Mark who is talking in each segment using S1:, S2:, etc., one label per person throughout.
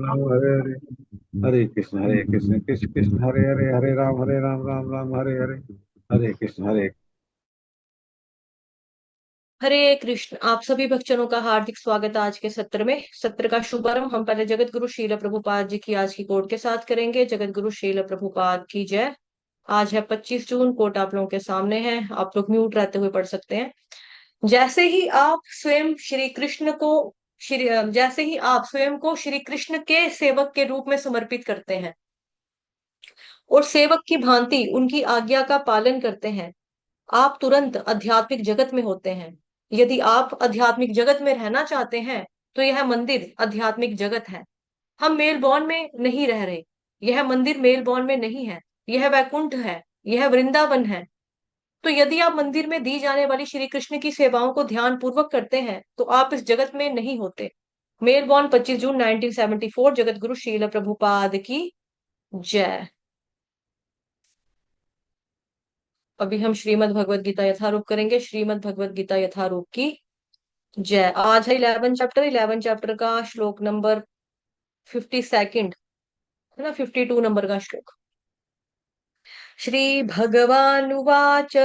S1: राम हरे हरे, हरे कृष्ण कृष्ण कृष्ण हरे हरे, हरे राम राम राम हरे हरे, हरे कृष्ण हरे।
S2: हरे कृष्ण। आप सभी भक्तजनों का हार्दिक स्वागत है आज के सत्र में। सत्र का शुभारंभ हम पहले जगत गुरु श्रील प्रभुपाद जी की आज की कोट के साथ करेंगे। जगत गुरु श्रील प्रभुपाद की जय। आज है 25 जून। कोट आप लोगों के सामने है, आप लोग म्यूट रहते हुए पढ़ सकते हैं। जैसे ही आप स्वयं श्री कृष्ण को श्री जैसे ही आप स्वयं को श्री कृष्ण के सेवक के रूप में समर्पित करते हैं और सेवक की भांति उनकी आज्ञा का पालन करते हैं, आप तुरंत आध्यात्मिक जगत में होते हैं। यदि आप आध्यात्मिक जगत में रहना चाहते हैं तो यह मंदिर आध्यात्मिक जगत है। हम मेलबॉर्न में नहीं रह रहे। यह मंदिर मेलबॉर्न में नहीं है। यह वैकुंठ है। यह वृंदावन है। तो यदि आप मंदिर में दी जाने वाली श्री कृष्ण की सेवाओं को ध्यान पूर्वक करते हैं तो आप इस जगत में नहीं होते। मेलबॉर्न 25 जून 1974। जगत गुरु श्रील प्रभुपाद की जय। अभी हम श्रीमद् भगवद गीता यथारूप करेंगे। श्रीमद् भगवद गीता यथारूप की जय। आज है 11 चैप्टर का श्लोक नंबर 52 है ना, 52 नंबर का श्लोक। श्री भगवानुवाच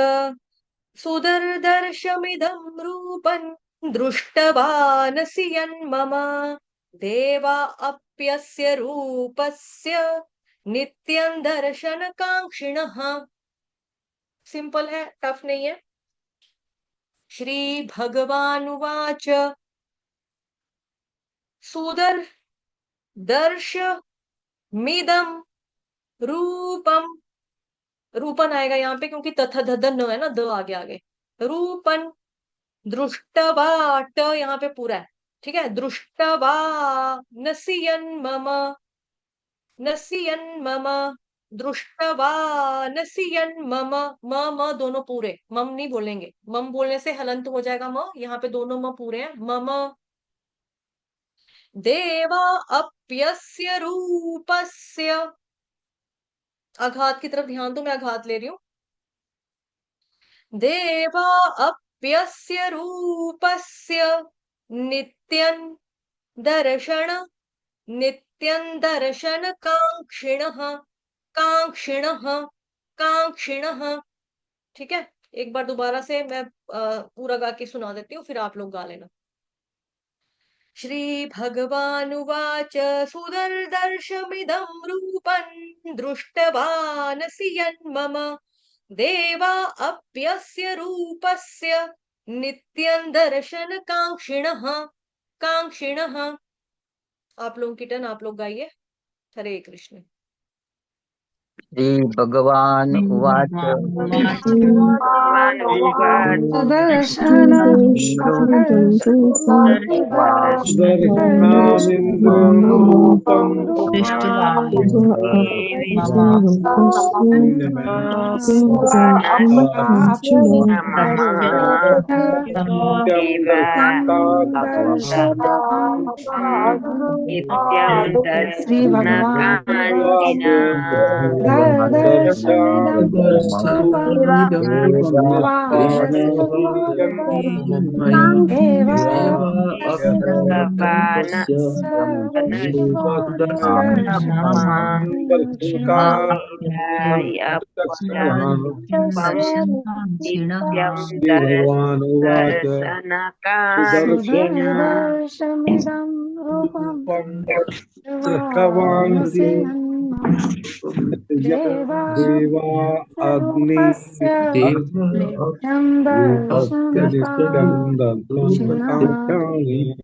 S2: सुदर्दर्शमिदं रूपं दृष्टवानसि यन्मम देवा अप्यस्य रूपस्य नित्यं दर्शनकाङ्क्षिणः। सिंपल है, टफ नहीं है। श्री भगवानुवाच सुदर्श मिदम रूपम। रूपन आएगा यहाँ पे क्योंकि तथा धदन न है ना, द आगे आगे। रूपन दृष्टवा, ट यहाँ पे पूरा है। ठीक है। दृष्टवा नसियन मम, नसियन मम, दृष्टवा नसियन मम। म दोनों पूरे, मम नहीं बोलेंगे। मम बोलने से हलंत हो जाएगा म, यहाँ पे दोनों म पूरे हैं। मम देवा अप्यस्य रूपस्य। आघात की तरफ ध्यान दो, मैं आघात ले रही हूं। देवा अप्यस्य रूपस्य नित्यं दर्शन, नित्यं दर्शन कांक्षिणः, कांक्षिणः, कांक्षिणः। ठीक है। एक बार दोबारा से मैं पूरा गा के सुना देती हूँ, फिर आप लोग गा लेना। श्री भगवानुवाच सुदर्दर्शमिदं रूपं दृष्टवानसि यन्मम देवा अप्यस्य रूपस्य नित्यं दर्शनकाङ्क्षिणः, काङ्क्षिणः। आप लोगों की टर्न, आप लोग गाइए। हरे कृष्ण।
S3: श्रीभगवान् उवाच
S4: सुदर्शनम्
S1: सुदर्शनामिन्द्रं रूपं नित्यं
S4: श्री भगवान दर्शमिदं रूपं दृष्टवानसि एवा
S1: भगवानुवाच
S4: सुदर्शमिदं रूपं
S1: दृष्टवानसि
S4: दृष्टवानसि यन्मम
S1: देवा अग्नि
S4: देवाग्निरूपस्य नित्यं
S1: नित्यं
S4: दर्शनकाङ्क्षिणः।
S1: दर्शनकाङ्क्षामि।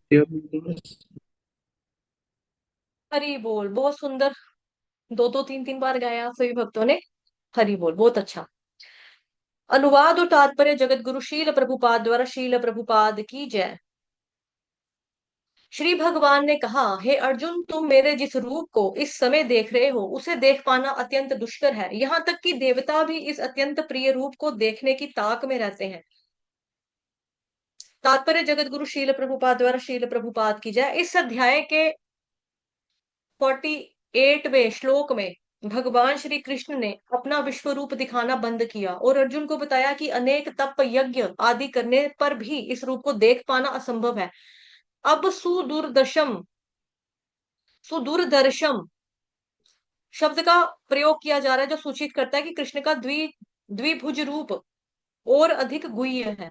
S2: हरि बोल। बहुत सुंदर। दो दो तीन तीन बार गाया आप सभी भक्तों ने। हरि बोल, बहुत अच्छा। अनुवाद और तात्पर्य जगत गुरु शील प्रभुपाद द्वारा। शील प्रभुपाद की जय। श्री भगवान ने कहा, हे अर्जुन, तुम मेरे जिस रूप को इस समय देख रहे हो उसे देख पाना अत्यंत दुष्कर है। यहाँ तक कि देवता भी इस अत्यंत प्रिय रूप को देखने की ताक में रहते हैं। तात्पर्य जगत गुरु शील प्रभुपाद द्वारा। शील प्रभुपाद की जय। इस अध्याय के 48वें श्लोक में भगवान श्री कृष्ण ने अपना विश्व रूप दिखाना बंद किया और अर्जुन को बताया कि अनेक तप यज्ञ आदि करने पर भी इस रूप को देख पाना असंभव है। अब सुदुर्दशम सुदूरदर्शम शब्द का प्रयोग किया जा रहा है, जो सूचित करता है कि कृष्ण का द्विभुज रूप और अधिक गुह्य है,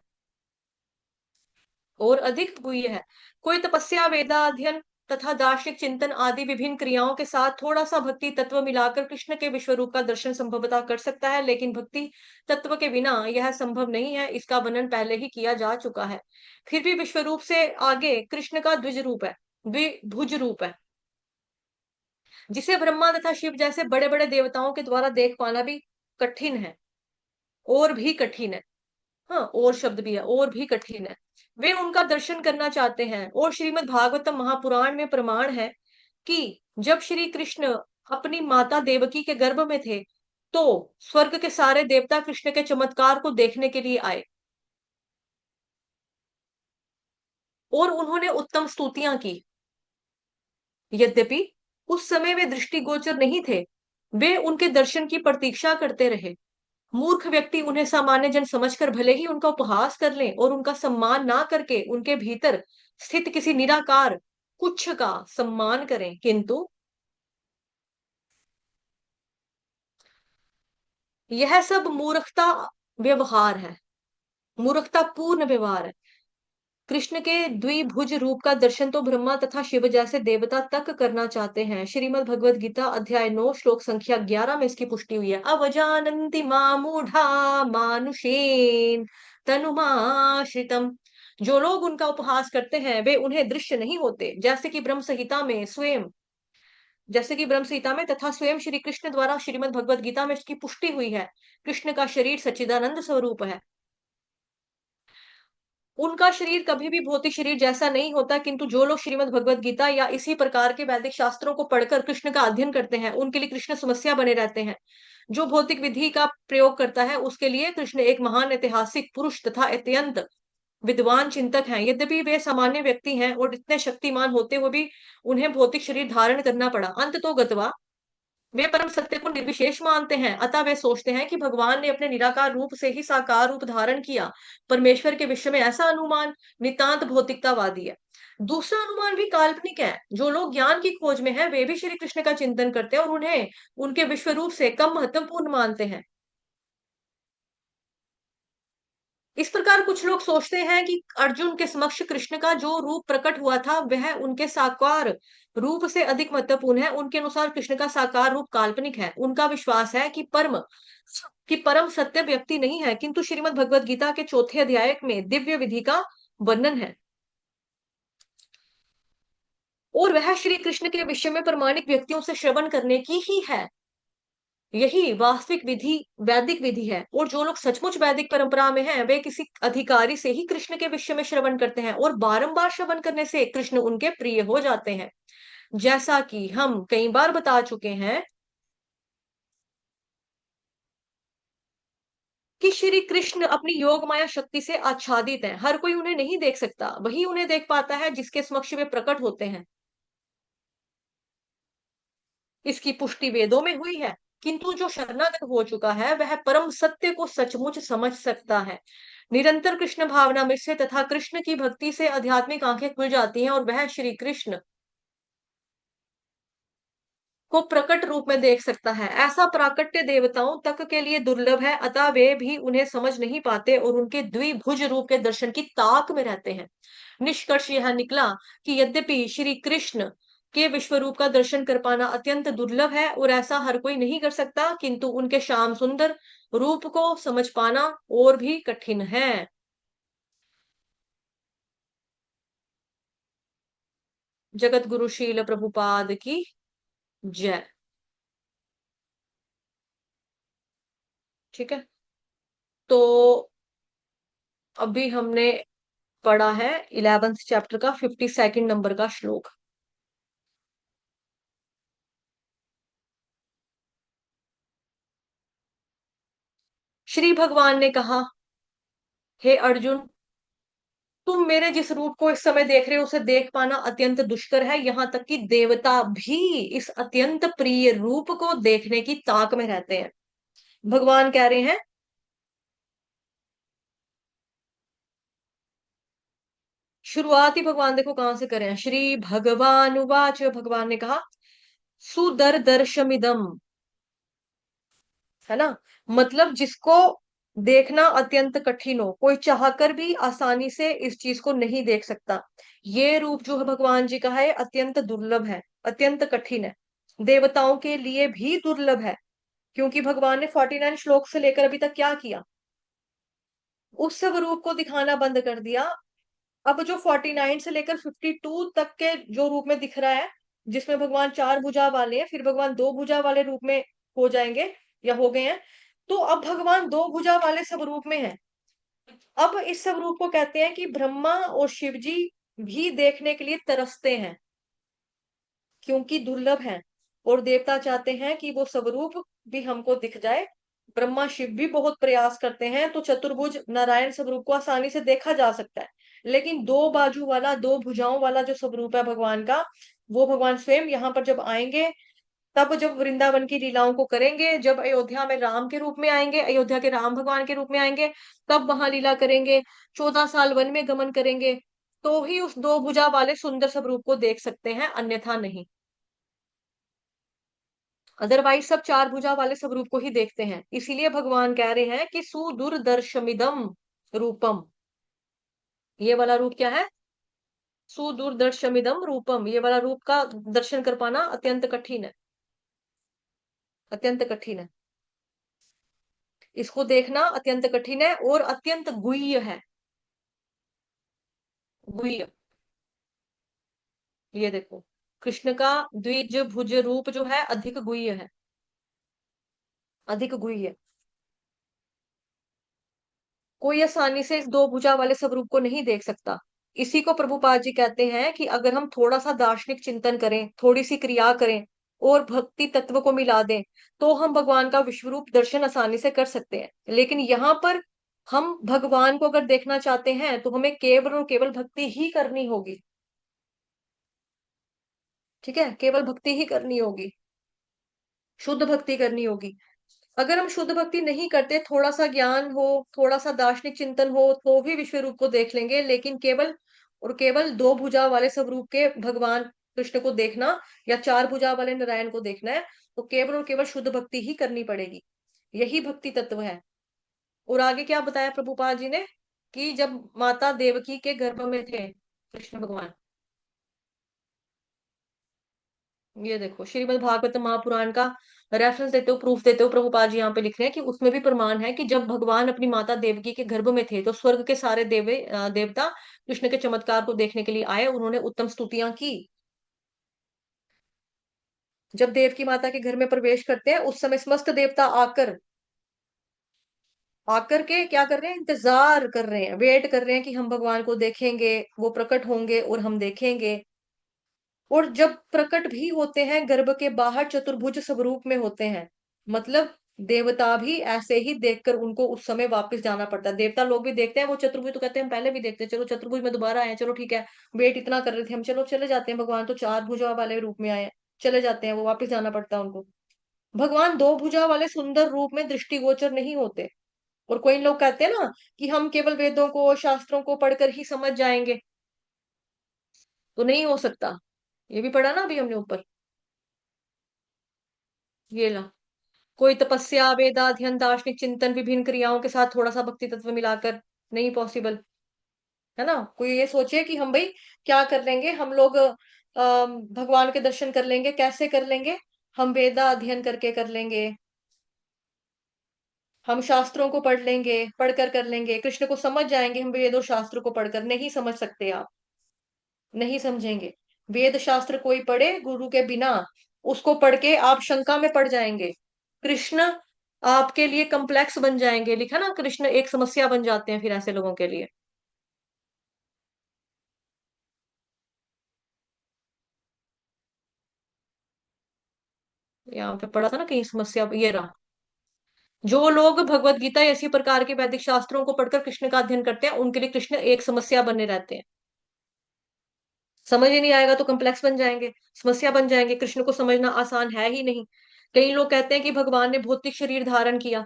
S2: और अधिक गुह्य है। कोई तपस्या, वेदाध्ययन तथा दार्शनिक चिंतन आदि विभिन्न क्रियाओं के साथ थोड़ा सा भक्ति तत्व मिलाकर कृष्ण के विश्व रूप का दर्शन संभवतः कर सकता है, लेकिन भक्ति तत्व के बिना यह संभव नहीं है। इसका वर्णन पहले ही किया जा चुका है। फिर भी विश्व रूप से आगे कृष्ण का द्विज रूप है, द्विभुज रूप है, जिसे ब्रह्मा तथा शिव जैसे बड़े बड़े देवताओं के द्वारा देख पाना भी कठिन है, और भी कठिन है। हाँ, और शब्द भी है, और भी कठिन है। वे उनका दर्शन करना चाहते हैं, और श्रीमद् भागवतम महापुराण में प्रमाण है कि जब श्री कृष्ण अपनी माता देवकी के गर्भ में थे, तो स्वर्ग के सारे देवता कृष्ण के चमत्कार को देखने के लिए आए, और उन्होंने उत्तम स्तुतियां की। यद्यपि उस समय वे दृष्टिगोचर नहीं थे, वे उनके दर्शन की प्रतीक्षा करते रहे। मूर्ख व्यक्ति उन्हें सामान्य जन समझकर भले ही उनका उपहास कर लें और उनका सम्मान ना करके उनके भीतर स्थित किसी निराकार कुछ का सम्मान करें, किंतु यह सब मूर्खता व्यवहार है, मूर्खता पूर्ण व्यवहार है। कृष्ण के द्विभुज रूप का दर्शन तो ब्रह्मा तथा शिव जैसे देवता तक करना चाहते हैं। श्रीमद् भगवद गीता अध्याय 9 श्लोक संख्या 11 में इसकी पुष्टि हुई है। अवजानन्ति मामूढ़ा मानुषेन तनुमाश्रितम। जो लोग उनका उपहास करते हैं वे उन्हें दृश्य नहीं होते, जैसे कि ब्रह्म संहिता में तथा स्वयं श्री कृष्ण द्वारा श्रीमद् भगवद गीता में इसकी पुष्टि हुई है। कृष्ण का शरीर सच्चिदानंद स्वरूप है। उनका शरीर कभी भी भौतिक शरीर जैसा नहीं होता, किंतु जो लोग श्रीमद् भगवद गीता या इसी प्रकार के वैदिक शास्त्रों को पढ़कर कृष्ण का अध्ययन करते हैं, उनके लिए कृष्ण समस्या बने रहते हैं। जो भौतिक विधि का प्रयोग करता है उसके लिए कृष्ण एक महान ऐतिहासिक पुरुष तथा अत्यंत विद्वान चिंतक हैं। यद्यपि वे सामान्य व्यक्ति हैं और इतने शक्तिमान होते हुए भी उन्हें भौतिक शरीर धारण करना पड़ा, अंत तो गतवा वे परम सत्य को निर्विशेष मानते हैं। अतः वे सोचते हैं कि भगवान ने अपने निराकार रूप से ही साकार रूप धारण किया। परमेश्वर के विषय में ऐसा अनुमान नितांत भौतिकतावादी है। दूसरा अनुमान भी काल्पनिक है। जो लोग ज्ञान की खोज में हैं वे भी श्री कृष्ण का चिंतन करते हैं और उन्हें उनके विश्व रूप से कम महत्वपूर्ण मानते हैं। इस प्रकार कुछ लोग सोचते हैं कि अर्जुन के समक्ष कृष्ण का जो रूप प्रकट हुआ था वह उनके साकार रूप से अधिक महत्वपूर्ण है। उनके अनुसार कृष्ण का साकार रूप काल्पनिक है। उनका विश्वास है कि परम सत्य व्यक्ति नहीं है, किंतु श्रीमद् भगवद गीता के चौथे अध्याय में दिव्य विधि का वर्णन है, और वह श्री कृष्ण के विषय में प्रमाणिक व्यक्तियों से श्रवण करने की ही है। यही वास्तविक विधि वैदिक विधि है। और जो लोग सचमुच वैदिक परंपरा में हैं वे किसी अधिकारी से ही कृष्ण के विषय में श्रवण करते हैं, और बारंबार श्रवण करने से कृष्ण उनके प्रिय हो जाते हैं। जैसा कि हम कई बार बता चुके हैं कि श्री कृष्ण अपनी योग माया शक्ति से आच्छादित हैं। हर कोई उन्हें नहीं देख सकता, वही उन्हें देख पाता है जिसके समक्ष वे प्रकट होते हैं। इसकी पुष्टि वेदों में हुई है। किंतु जो शरणागत हो चुका है वह परम सत्य को सचमुच समझ सकता है। निरंतर कृष्ण भावना में से तथा कृष्ण की भक्ति से आध्यात्मिक आंखें खुल जाती हैं और वह श्री कृष्ण को प्रकट रूप में देख सकता है। ऐसा प्राकट्य देवताओं तक के लिए दुर्लभ है, अतः वे भी उन्हें समझ नहीं पाते और उनके द्विभुज रूप के दर्शन की ताक में रहते हैं। निष्कर्ष यह निकला कि यद्यपि श्री कृष्ण के विश्व रूप का दर्शन कर पाना अत्यंत दुर्लभ है और ऐसा हर कोई नहीं कर सकता, किंतु उनके श्याम सुंदर रूप को समझ पाना और भी कठिन है। जगत गुरु शील प्रभुपाद की जय। ठीक है, तो अभी हमने पढ़ा है 11th चैप्टर का 52nd नंबर का श्लोक। श्री भगवान ने कहा, हे अर्जुन, तुम मेरे जिस रूप को इस समय देख रहे हो उसे देख पाना अत्यंत दुष्कर है। यहां तक कि देवता भी इस अत्यंत प्रिय रूप को देखने की ताक में रहते हैं। भगवान कह रहे हैं, शुरुआत ही भगवान देखो कहां से करें, श्री भगवान उवाच, भगवान ने कहा सुदर्दर्शमिदम, है ना। मतलब जिसको देखना अत्यंत कठिन हो, कोई चाहकर भी आसानी से इस चीज को नहीं देख सकता। ये रूप जो है भगवान जी का है अत्यंत दुर्लभ है, अत्यंत कठिन है, देवताओं के लिए भी दुर्लभ है। क्योंकि भगवान ने 49 श्लोक से लेकर अभी तक क्या किया, उस सब रूप को दिखाना बंद कर दिया। अब जो 49 से लेकर 52 तक के जो रूप में दिख रहा है, जिसमें भगवान चार भुजा वाले हैं, फिर भगवान दो भुजा वाले रूप में हो जाएंगे या हो गए हैं, तो अब भगवान दो भुजा वाले सब रूप में हैं। अब इस सब रूप को कहते हैं कि ब्रह्मा और शिव जी भी देखने के लिए तरसते हैं, क्योंकि दुर्लभ है। और देवता चाहते हैं कि वो स्वरूप भी हमको दिख जाए। ब्रह्मा शिव भी बहुत प्रयास करते हैं, तो चतुर्भुज नारायण स्वरूप को आसानी से देखा जा सकता है। लेकिन दो बाजू वाला, दो भुजाओं वाला जो स्वरूप है भगवान का, वो भगवान स्वयं यहाँ पर जब आएंगे, तब जब वृंदावन की लीलाओं को करेंगे, जब अयोध्या में राम के रूप में आएंगे, अयोध्या के राम भगवान के रूप में आएंगे, तब वहां लीला करेंगे, 14 साल वन में गमन करेंगे, तो ही उस दो भुजा वाले सुंदर स्वरूप को देख सकते हैं, अन्यथा नहीं। अदरवाइज सब चार भुजा वाले स्वरूप को ही देखते हैं। इसीलिए भगवान कह रहे हैं कि सुदुर्दर्शमिदम रूपम, ये वाला रूप क्या है, सुदुर्दर्शमिदम रूपम, ये वाला रूप का दर्शन कर पाना अत्यंत कठिन है, अत्यंत कठिन है। इसको देखना अत्यंत कठिन है और अत्यंत गुह्य है, गुह्य। ये देखो, कृष्ण का द्विज भुज रूप जो है अधिक गुह्य है, अधिक गुह्य। कोई आसानी से इस दो भुजा वाले स्वरूप को नहीं देख सकता। इसी को प्रभुपाद जी कहते हैं कि अगर हम थोड़ा सा दार्शनिक चिंतन करें, थोड़ी सी क्रिया करें और भक्ति तत्व को मिला दें, तो हम भगवान का विश्व रूप दर्शन आसानी से कर सकते हैं। लेकिन यहाँ पर हम भगवान को अगर देखना चाहते हैं तो हमें केवल और केवल भक्ति ही करनी होगी। ठीक है, केवल भक्ति ही करनी होगी, शुद्ध भक्ति करनी होगी। अगर हम शुद्ध भक्ति नहीं करते, थोड़ा सा ज्ञान हो, थोड़ा सा दार्शनिक चिंतन हो, तो भी विश्व रूप को देख लेंगे। लेकिन केवल और केवल दो भुजा वाले स्वरूप के भगवान कृष्ण को देखना या चार भुजा वाले नारायण को देखना है, तो केवल और केवल शुद्ध भक्ति ही करनी पड़ेगी। यही भक्ति तत्व है। और आगे क्या बताया प्रभुपाद जी ने, कि जब माता देवकी के गर्भ में थे कृष्ण भगवान, ये देखो श्रीमद् भागवत महापुराण का रेफरेंस देते हो, प्रूफ देते हो, प्रभुपाद जी यहाँ पे लिख रहे हैं कि उसमें भी प्रमाण है कि जब भगवान अपनी माता देवकी के गर्भ में थे, तो स्वर्ग के सारे देवता कृष्ण के चमत्कार को देखने के लिए आए, उन्होंने उत्तम स्तुतियां की। जब देवकी माता के घर में प्रवेश करते हैं, उस समय समस्त देवता आकर आकर के क्या कर रहे हैं, इंतजार कर रहे हैं, वेट कर रहे हैं कि हम भगवान को देखेंगे, वो प्रकट होंगे और हम देखेंगे। और जब प्रकट भी होते हैं, गर्भ के बाहर चतुर्भुज स्वरूप में होते हैं। मतलब देवता भी ऐसे ही देखकर उनको उस समय वापस जाना पड़ता है। देवता लोग भी देखते हैं वो चतुर्भुज, तो कहते हैं हम पहले भी देखते हैं, चलो चतुर्भुज में दोबारा आए हैं, चलो ठीक है, वेट इतना कर रहे थे हम, चलो चले जाते हैं, भगवान तो चार भुजा वाले रूप में आए हैं, चले जाते हैं, वो वापस जाना पड़ता है उनको। भगवान दो भुजा वाले सुंदर रूप में दृष्टिगोचर नहीं होते। और कोई लोग कहते हैं ना कि हम केवल वेदों को, शास्त्रों को पढ़कर ही समझ जाएंगे, तो नहीं हो सकता। ये भी पढ़ा ना अभी हमने ऊपर, ये ला, कोई तपस्या, वेदाध्ययन, दार्शनिक चिंतन, विभिन्न क्रियाओं के साथ थोड़ा सा भक्ति तत्व मिलाकर नहीं पॉसिबल, है ना। कोई ये सोचे कि हम भाई क्या कर लेंगे, हम लोग भगवान के दर्शन कर लेंगे, कैसे कर लेंगे, हम वेदा अध्ययन करके कर लेंगे, हम शास्त्रों को पढ़ लेंगे, पढ़कर कर लेंगे, कृष्ण को समझ जाएंगे हम वेदों शास्त्र को पढ़कर, नहीं समझ सकते आप, नहीं समझेंगे। वेद शास्त्र कोई पढ़े गुरु के बिना, उसको पढ़ के आप शंका में पड़ जाएंगे। कृष्ण आपके लिए कम्प्लेक्स बन जाएंगे, लिखा ना, कृष्ण एक समस्या बन जाते हैं फिर ऐसे लोगों के लिए। यहाँ पे पढ़ा था ना कहीं समस्या, ये रहा। जो लोग भगवत गीता या इसी प्रकार के वैदिक शास्त्रों को पढ़कर कृष्ण का अध्ययन करते हैं, उनके लिए कृष्ण एक समस्या बने रहते हैं। समझ ही नहीं आएगा तो कम्प्लेक्स बन जाएंगे, समस्या बन जाएंगे, कृष्ण को समझना आसान है ही नहीं। कई लोग कहते हैं कि भगवान ने भौतिक शरीर धारण किया,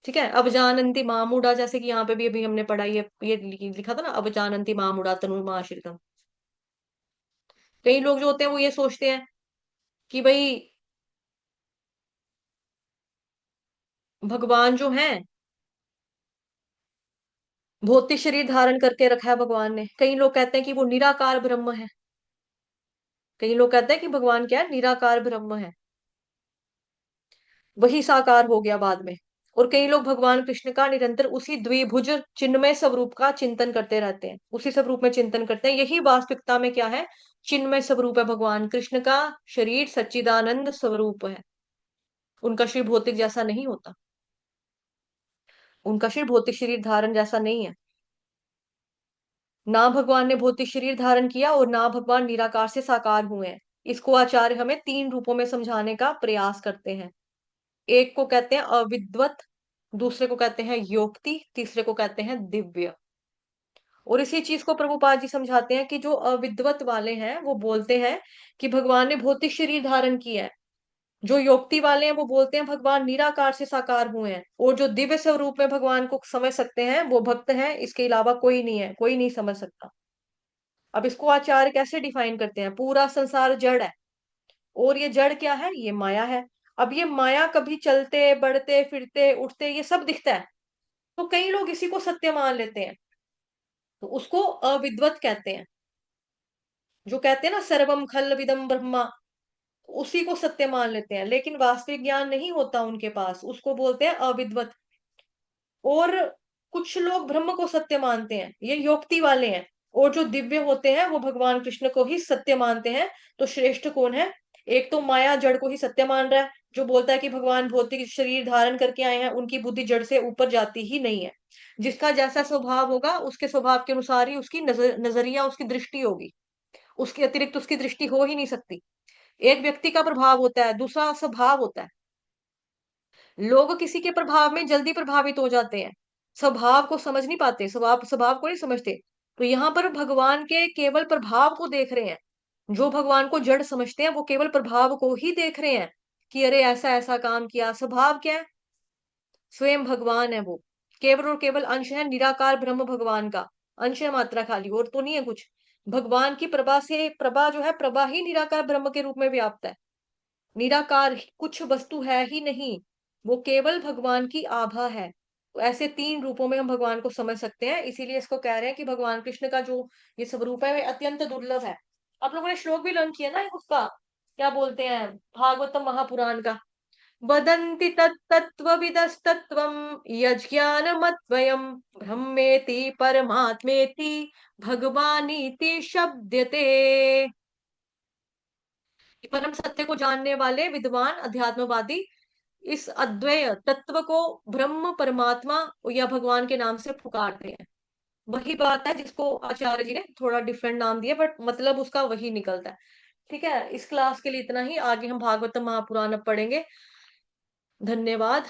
S2: ठीक है, अवजानन्ति मामूढ़ा, जैसे कि यहाँ पे भी अभी हमने पढ़ा, ये लिखा था ना, अवजानन्ति मामूढ़ा तनुमाश्रितम। कई लोग जो होते हैं वो ये सोचते हैं कि भाई भगवान जो है भौतिक शरीर धारण करके रखा है भगवान ने। कई लोग कहते हैं कि वो निराकार ब्रह्म है। कई लोग कहते हैं कि भगवान क्या है, निराकार ब्रह्म है, वही साकार हो गया बाद में। और कई लोग भगवान कृष्ण का निरंतर उसी द्विभुज चिन्मय स्वरूप का चिंतन करते रहते हैं, उसी स्वरूप में चिंतन करते हैं। यही वास्तविकता में क्या है, चिन्मय स्वरूप है। भगवान कृष्ण का शरीर सच्चिदानंद स्वरूप है। उनका शरीर भौतिक जैसा नहीं होता, उनका शरीर भौतिक शरीर धारण जैसा नहीं है। ना भगवान ने भौतिक शरीर धारण किया और ना भगवान निराकार से साकार हुए हैं। इसको आचार्य हमें तीन रूपों में समझाने का प्रयास करते हैं। एक को कहते हैं अविद्वत, दूसरे को कहते हैं योक्ति, तीसरे को कहते हैं दिव्य। और इसी चीज को प्रभुपाद जी समझाते हैं कि जो अविद्वत वाले हैं वो बोलते हैं कि भगवान ने भौतिक शरीर धारण किया है। जो योक्ति वाले हैं वो बोलते हैं भगवान निराकार से साकार हुए हैं। और जो दिव्य स्वरूप में भगवान को समझ सकते हैं वो भक्त हैं, इसके अलावा कोई नहीं है, कोई नहीं समझ सकता। अब इसको आचार्य कैसे डिफाइन करते हैं, पूरा संसार जड़ है, और ये जड़ क्या है, ये माया है। अब ये माया कभी चलते बढ़ते फिरते उठते ये सब दिखता है, तो कई लोग इसी को सत्य मान लेते हैं, तो उसको अविद्वत कहते हैं। जो कहते हैं ना सर्वम खल विदम ब्रह्मा, उसी को सत्य मान लेते हैं, लेकिन वास्तविक ज्ञान नहीं होता उनके पास, उसको बोलते हैं अविद्वत। और कुछ लोग ब्रह्म को सत्य मानते हैं, ये योक्ति वाले हैं। और जो दिव्य होते हैं वो भगवान कृष्ण को ही सत्य मानते हैं। तो श्रेष्ठ कौन है, एक तो माया जड़ को ही सत्य मान रहा है, जो बोलता है कि भगवान भौतिक शरीर धारण करके आए हैं, उनकी बुद्धि जड़ से ऊपर जाती ही नहीं है। जिसका जैसा स्वभाव होगा उसके स्वभाव के अनुसार ही उसकी नजरिया, उसकी दृष्टि होगी, उसके अतिरिक्त उसकी दृष्टि हो ही नहीं सकती। एक व्यक्ति का प्रभाव होता है, दूसरा स्वभाव होता है। लोग किसी के प्रभाव में जल्दी प्रभावित हो जाते हैं, स्वभाव को समझ नहीं पाते, स्वभाव स्वभाव को नहीं समझते। तो यहाँ पर भगवान के केवल प्रभाव को देख रहे हैं। जो भगवान को जड़ समझते हैं वो केवल प्रभाव को ही देख रहे हैं कि अरे ऐसा ऐसा काम किया। स्वभाव क्या है, स्वयं भगवान है वो, केवल और केवल अंश है निराकार ब्रह्म भगवान का, अंश है मात्रा खाली, और तो नहीं है कुछ। भगवान की प्रभा से, प्रभा जो है, प्रभा ही निराकार ब्रह्म के रूप में व्याप्त है। निराकार कुछ वस्तु है ही नहीं, वो केवल भगवान की आभा है। तो ऐसे तीन रूपों में हम भगवान को समझ सकते हैं, इसीलिए इसको कह रहे हैं कि भगवान कृष्ण का जो ये स्वरूप है वह अत्यंत दुर्लभ है। आप लोगों ने श्लोक भी लर्न किया ना उसका, क्या बोलते हैं, भागवतम महापुराण का, वदन्ति तत्तत्त्वविदस्तत्त्वं यज्ञानमद्वयं ब्रह्मेति परमात्मेति भगवानीति शब्दते। परम सत्य को जानने वाले विद्वान अध्यात्मवादी इस अद्वय तत्व को ब्रह्म परमात्मा या भगवान के नाम से पुकारते हैं। वही बात है जिसको आचार्य जी ने थोड़ा डिफरेंट नाम दिया, बट मतलब उसका वही निकलता है। ठीक है, इस क्लास के लिए इतना ही। आगे हम भागवतम महापुराण अब पढ़ेंगे। धन्यवाद।